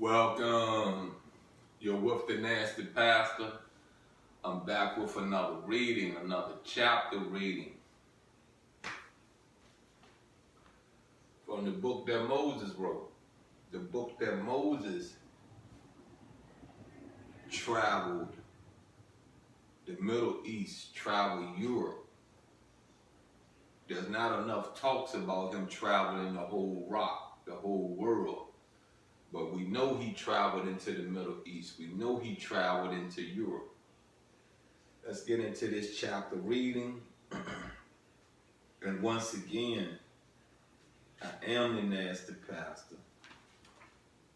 Welcome. You're with the Nasty Pastor. I'm back with another reading, another chapter reading from the book that Moses wrote. The book that Moses traveled the Middle East, traveled Europe. There's not enough talks about him traveling the whole rock, the whole world. But we know he traveled into the Middle East. We know he traveled into Europe. Let's get into this chapter reading. And once again, I am the Nasty Pastor.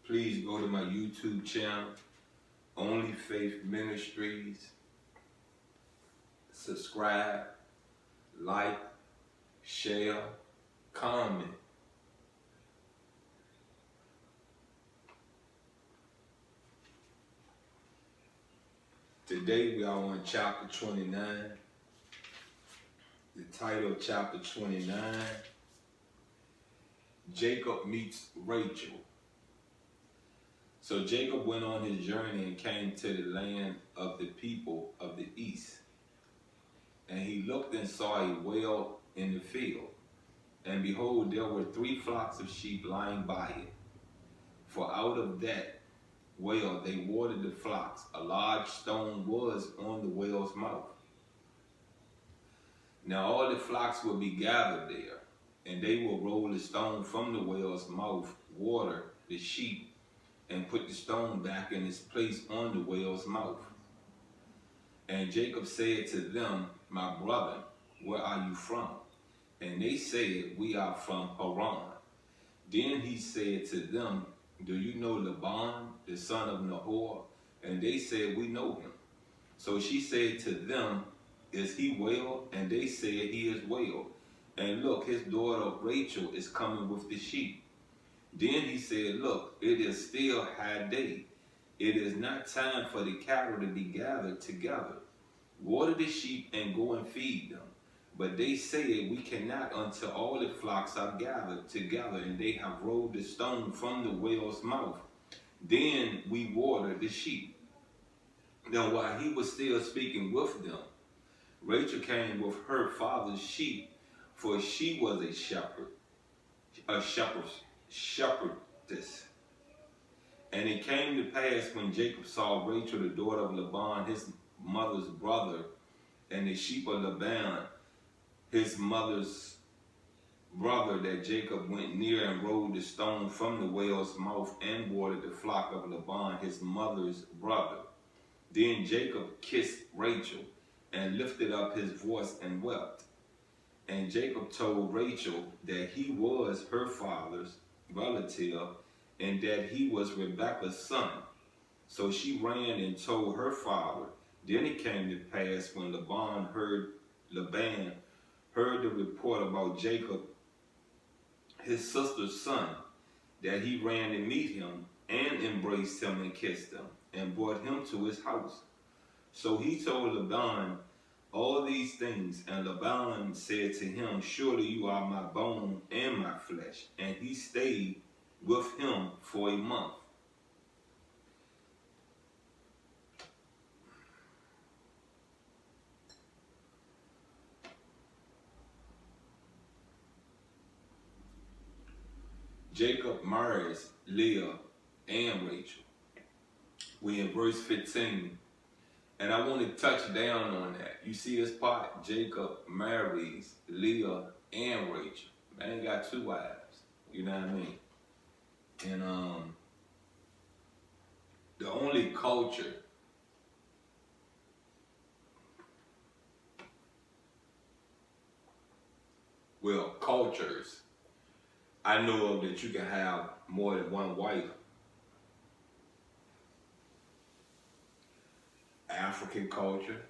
Please go to my YouTube channel, Only Faith Ministries. Subscribe, like, share, comment. Today we are on chapter 29. The title of chapter 29, Jacob meets Rachel. So Jacob went on his journey and came to the land of the people of the east. And he looked and saw a well in the field. And behold, there were 3 flocks of sheep lying by it. For out of that well they watered the flocks. A large stone was on the well's mouth. Now all the flocks will be gathered there, and they will roll the stone from the well's mouth, water the sheep, and put the stone back in its place on the well's mouth. And Jacob said to them, My brethren, where are you from? And they said, We are from Haran. Then he said to them, Do you know Laban, the son of Nahor? And they said, We know him. So she said to them, Is he well? And they said, He is well. And look, his daughter Rachel is coming with the sheep. Then he said, Look, it is still high day. It is not time for the cattle to be gathered together. Water the sheep and go and feed them. But they said, We cannot until all the flocks are gathered together, and they have rolled the stone from the well's mouth. Then we water the sheep. Now while he was still speaking with them, Rachel came with her father's sheep, for she was a shepherdess. And it came to pass when Jacob saw Rachel, the daughter of Laban, his mother's brother, and the sheep of Laban, his mother's brother, that Jacob went near and rolled the stone from the well's mouth and watered the flock of Laban, his mother's brother. Then Jacob kissed Rachel and lifted up his voice and wept. And Jacob told Rachel that he was her father's relative and that he was Rebekah's son. So she ran and told her father. Then it came to pass when Laban heard the report about Jacob, his sister's son, that he ran to meet him and embraced him and kissed him and brought him to his house. So he told Laban all these things, and Laban said to him, Surely you are my bone and my flesh. And he stayed with him for a month. Jacob marries Leah and Rachel. We in verse 15. And I want to touch down on that. You see this part? Jacob marries Leah and Rachel. Man got 2 wives. You know what I mean? And the only cultures I know of that you can have more than one wife. African culture,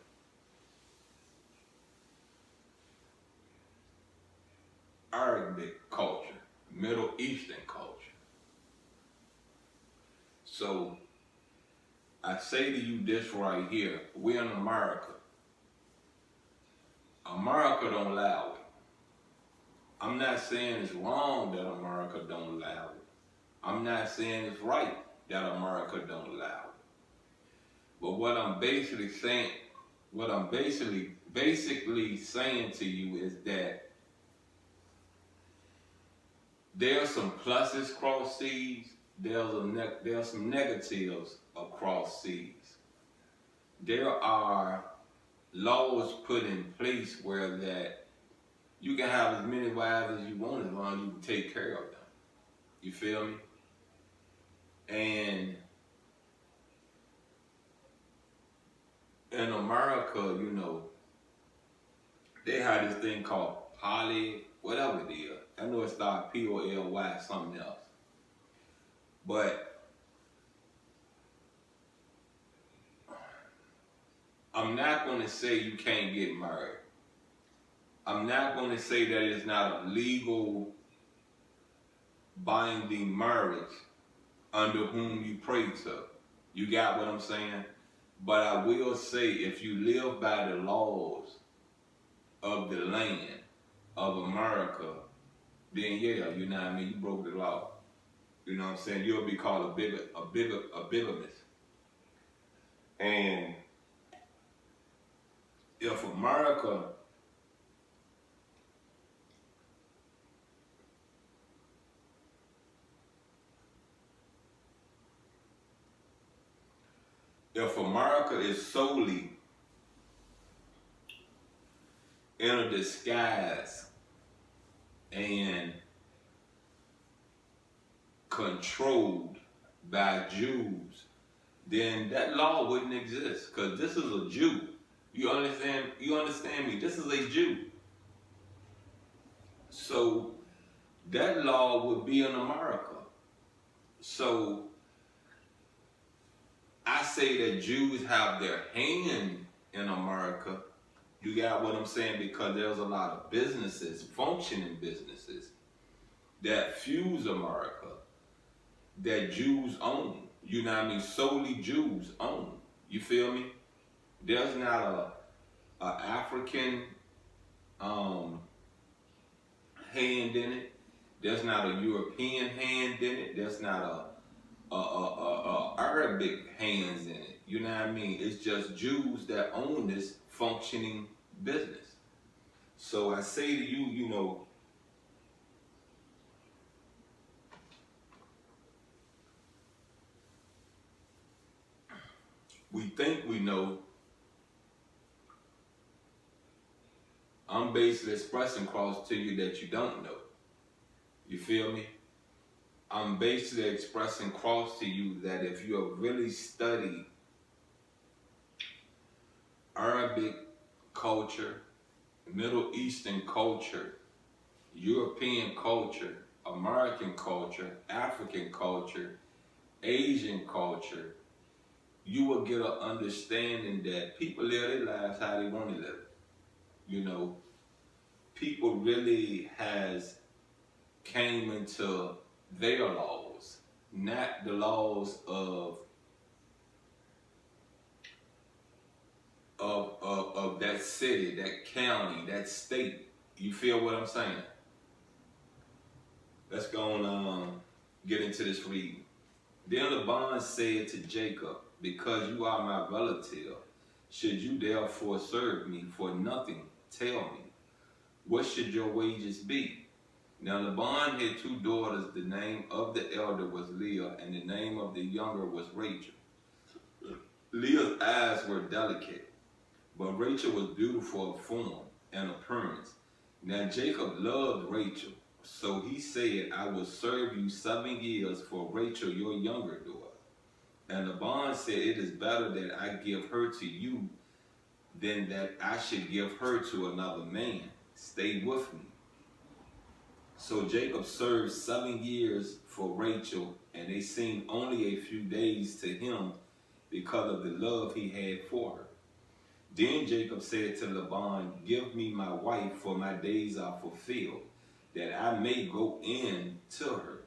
Arabic culture, Middle Eastern culture. So I say to you this right here, we're in America. America don't allow it. not saying it's wrong that America don't allow it. I'm not saying it's right that America don't allow. But what I'm basically saying, basically saying to you is that there are some pluses across seas. There are some negatives across seas. There are laws put in place where that you can have as many wives as you want as long as you can take care of them. You feel me? And in America, you know, they have this thing called poly, whatever it is. I know it starts P-O-L-Y, something else. But I'm not going to say you can't get married. I'm not going to say that it's not a legal binding marriage under whom you pray to. You got what I'm saying? But I will say, if you live by the laws of the land of America, then yeah, you know what I mean, you broke the law. You know what I'm saying? You'll be called a bigamist. And if America is solely in a disguise and controlled by Jews, then that law wouldn't exist. Because this is a Jew. You understand? You understand me? This is a Jew. So that law would be in America. So I say that Jews have their hand in America. You got what I'm saying? Because there's a lot of businesses, functioning businesses, that fuse America, that Jews own. You know what I mean? Solely Jews own. You feel me? There's not a African hand in it. There's not a European hand in it. There's not a Arabic hands in it. You know what I mean? It's just Jews that own this functioning business. So I say to you, you know, we think we know. I'm basically expressing across to you that you don't know. You feel me? I'm basically expressing across to you that if you have really studied Arabic culture, Middle Eastern culture, European culture, American culture, African culture, Asian culture, you will get an understanding that people live their lives how they want to live. You know, people really has came into their laws, not the laws of that city, that county, that state. You feel what I'm saying? Let's go and get into this reading. Then Laban said to Jacob, because you are my relative, should you therefore serve me for nothing? Tell me, what should your wages be? Now Laban had two daughters. The name of the elder was Leah, and the name of the younger was Rachel. Leah's eyes were delicate, but Rachel was beautiful of form and appearance. Now Jacob loved Rachel, so he said, I will serve you 7 years for Rachel, your younger daughter. And Laban said, it is better that I give her to you than that I should give her to another man. Stay with me. So Jacob served 7 years for Rachel, and they seemed only a few days to him because of the love he had for her. Then Jacob said to Laban, give me my wife, for my days are fulfilled, that I may go in to her.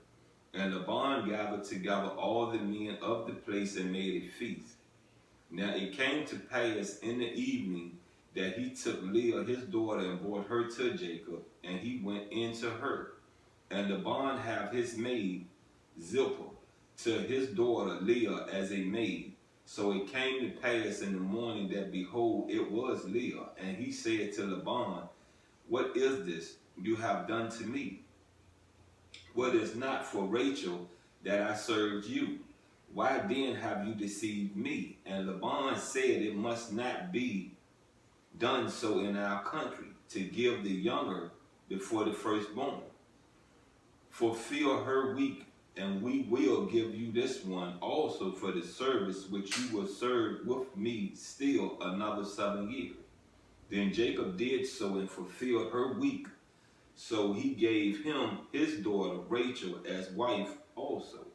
And Laban gathered together all the men of the place and made a feast. Now it came to pass in the evening that he took Leah his daughter and brought her to Jacob, and he went into her. And Laban have his maid Zilpah, to his daughter Leah as a maid. So it came to pass in the morning that, behold, it was Leah. And he said to Laban, what is this you have done to me? What is not for Rachel that I served you? Why then have you deceived me? And Laban said, it must not be done so in our country, to give the younger before the firstborn. Fulfill her week, and we will give you this one also for the service which you will serve with me still another 7 years. Then Jacob did so and fulfilled her week. So he gave him his daughter Rachel as wife also.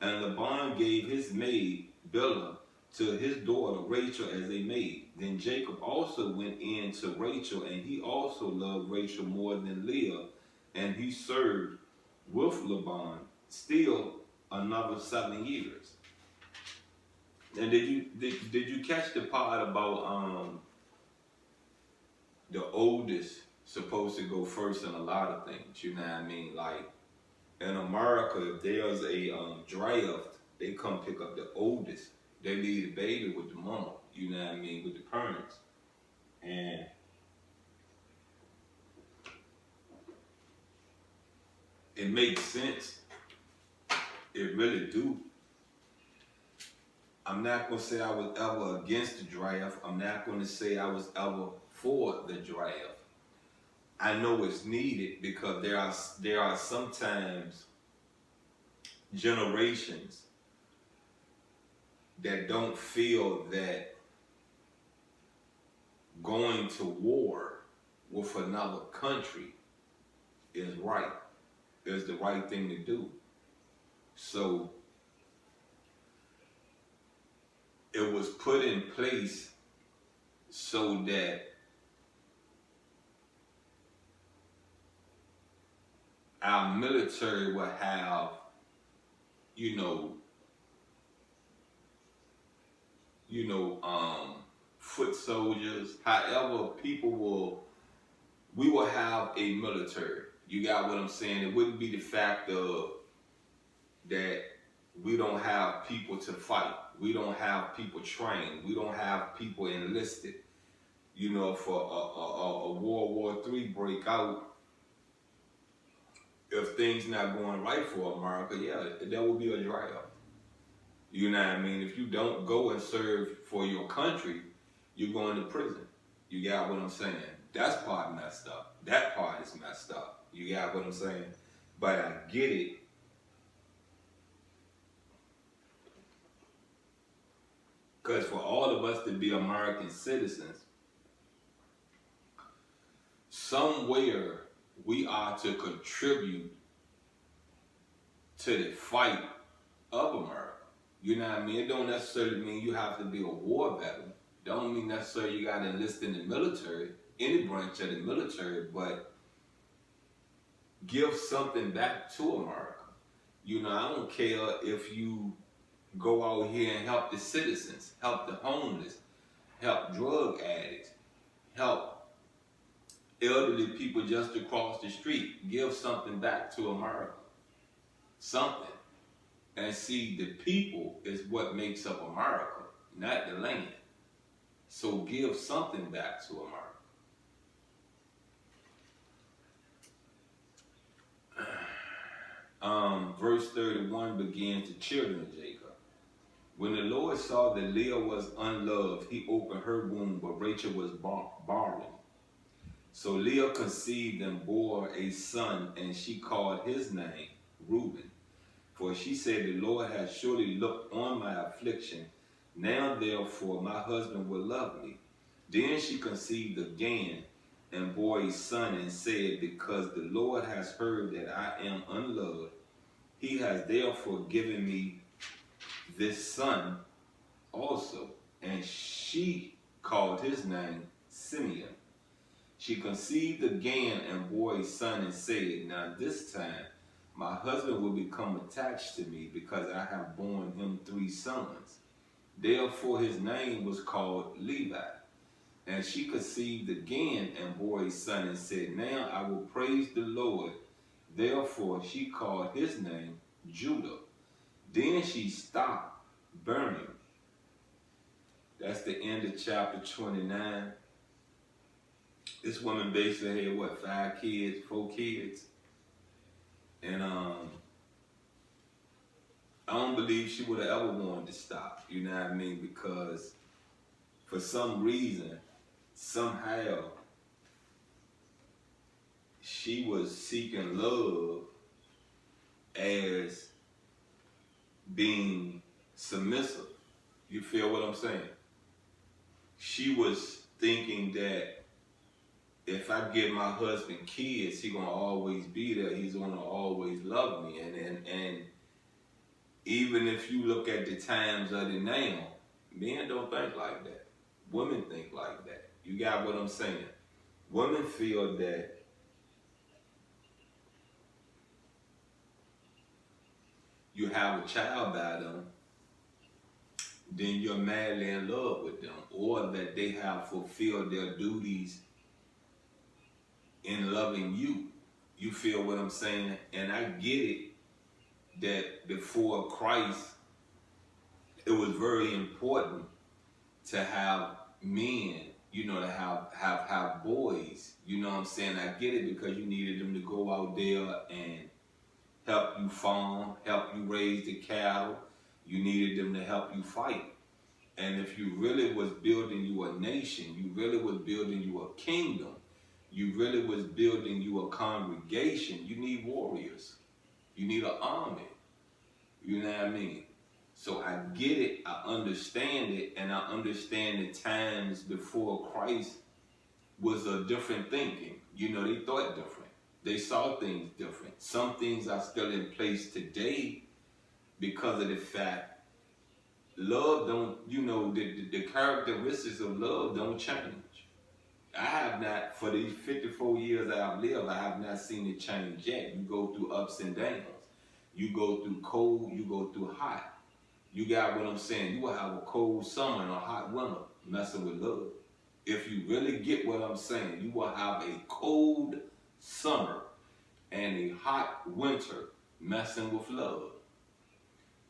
And Laban gave his maid Bilhah to his daughter Rachel as a maid. Then Jacob also went in to Rachel, and he also loved Rachel more than Leah, and he served with Laban still another 7 years. And did you catch the part about the oldest supposed to go first in a lot of things? You know what I mean? Like in America, if there's a draft, they come pick up the oldest. They leave the baby with the mama. You know what I mean? With the parents. And it makes sense. It really do. I'm not going to say I was ever against the draft. I'm not going to say I was ever for the draft. I know it's needed because there are sometimes generations that don't feel that going to war with another country is right, is the right thing to do. So it was put in place so that our military will have, foot soldiers. However, we will have a military. You got what I'm saying? It wouldn't be the fact of that we don't have people to fight. We don't have people trained. We don't have people enlisted. For a World War III break out, if things not going right for America, yeah, there will be a draft. You know what I mean? If you don't go and serve for your country, you're going to prison. You got what I'm saying? That's part messed up. That part is messed up. You got what I'm saying? But I get it. Because for all of us to be American citizens, somewhere we are to contribute to the fight of America. You know what I mean? It don't necessarily mean you have to be a war veteran. Don't mean necessarily you got to enlist in the military, any branch of the military, but give something back to America. I don't care if you go out here and help the citizens, help the homeless, help drug addicts, help elderly people just across the street. Give something back to America. Something. And see, the people is what makes up America, not the land. So give something back to America. Verse 31 begins the children of Jacob. When the Lord saw that Leah was unloved, he opened her womb, but Rachel was barren. So Leah conceived and bore a son, and she called his name Reuben. For she said, the Lord has surely looked on my affliction. Now therefore my husband will love me. Then she conceived again and bore a son, and said, because the Lord has heard that I am unloved, he has therefore given me this son also. And she called his name Simeon. She conceived again and bore a son, and said, now this time my husband will become attached to me, because I have borne him 3 sons. Therefore his name was called Levi. And she conceived again and bore a son, and said, now I will praise the Lord. Therefore she called his name Judah. Then she stopped burning. That's the end of chapter 29. This woman basically had, what, 5 kids, 4 kids? And I don't believe she would have ever wanted to stop, you know what I mean? Because for some reason, somehow, she was seeking love as being submissive. You feel what I'm saying? She was thinking that if I give my husband kids, he's gonna always be there. He's gonna always love me. And even if you look at the times of the now, men don't think like that. Women think like that. You got what I'm saying? Women feel that you have a child by them, then you're madly in love with them, or that they have fulfilled their duties in loving you. You feel what I'm saying? And I get it that before Christ, it was very important to have men, you know, to have boys. You know what I'm saying? I get it because you needed them to go out there and help you farm, help you raise the cattle. You needed them to help you fight. And if you really was building you a nation, you really was building you a kingdom, you really was building you a congregation, you need warriors. You need an army. You know what I mean? So I get it, I understand it, and I understand the times before Christ was a different thinking. You know, they thought different. They saw things different. Some things are still in place today because of the fact love don't, you know, the characteristics of love don't change. I have not, for these 54 years that I've lived, I have not seen it change yet. You go through ups and downs. You go through cold, you go through hot. You got what I'm saying? You will have a cold summer and a hot winter messing with love. If you really get what I'm saying, you will have a cold summer and a hot winter messing with love.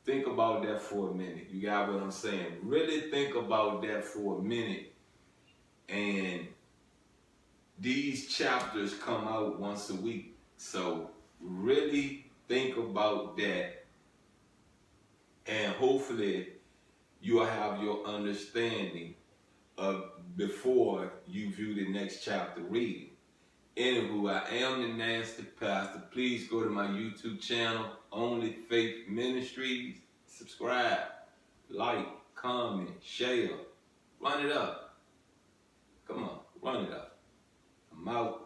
Think about that for a minute. You got what I'm saying? Really think about that for a minute. And these chapters come out once a week. So really think about that. And hopefully you'll have your understanding of before you view the next chapter reading. Anywho, I am the Nasty Pastor. Please go to my YouTube channel, Only Faith Ministries. Subscribe, like, comment, share. Run it up. Come on, run it up. I'm out.